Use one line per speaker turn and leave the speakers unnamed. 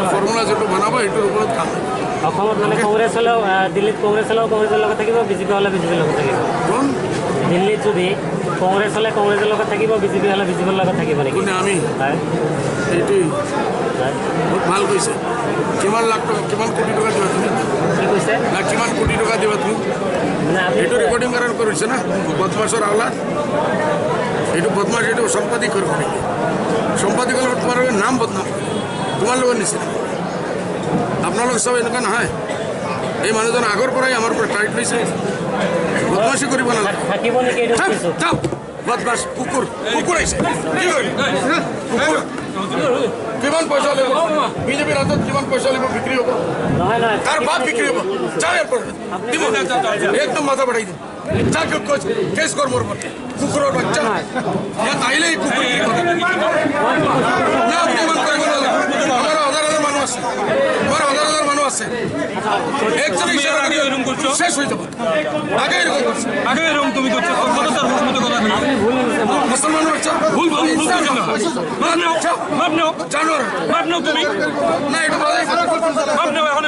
formula যেটো বনাব এইটোৰ ওপৰত কাম
অসমত মানে কংগ্ৰেছ হলেও দিল্লীত কংগ্ৰেছ হলেও কংগ্ৰেছৰ লগত থাকিব বিজেপি হলে বিজেপিৰ লগত থাকিব
কোন
দিল্লীত যদি কংগ্ৰেছ হলে কংগ্ৰেছৰ লগত থাকিব বিজেপি হলে বিজেপিৰ লগত থাকিব নেকি
কোনে আমি
হয়
এইটোৱেই বহুত ভাল কৈছে কিমান লাখ টকা কিমান কোটি টকা দিবা তুমি
কি কৈছে
না কিমান কোটি টকা দিবা তুমি
মানে আপনি
এইটো ৰেকৰ্ডিং কাৰণ কৰিছে না বদমাছৰ আওলাদ এইটো বদমাছ এইটো সম্পাদিক কৰিব নেকি সম্পাদিকৰ লগত তোমাৰ নাম বদনাম তোমাৰ লগত নিচিনা আপোনালোক চব এনেকুৱা নহয় এই মানুহজন আগৰ পৰাই আমাৰ পৰা টাইট লৈছে বদমাছি কৰিব নালাগে
থাকিব নেকি এইটো কৈছোঁ
বদমাছ কুকুৰ কুকুৰ আহিছে কি কৰিবি কুকুৰ কিমান পইচা লাগিব বিজেপিৰ হাতত কিমান পইচা লাগিব বিক্ৰী হ'ব
নহয় নহয়
তাৰ বাপ বিক্ৰী হ'ব যাও ইয়াৰ পৰা দিব একদম মাথা বঢ়াই দিম যা কেছ কৰ মোৰ ওপৰত কুকুৰৰ বাচ্চা ইয়াত আহিলেই কুকুৰ না আপুনি ইমান কৰিব নালাগে আমাৰ হাজাৰ হাজাৰ মানুহ আছে আমাৰ হাজাৰ হাজাৰ মানুহ আছে একজন শেষ হৈ যাব আগে এরকম করছে
আগে এরকম তুমি করছো ক্ষমতার মতো কথা
মুসলমান বাচ্চা
ভুল ভুল ভুল মাপ নাও
জানোয়ার
মাপ নাও তুমি
না এটা
মাপ নাও এখন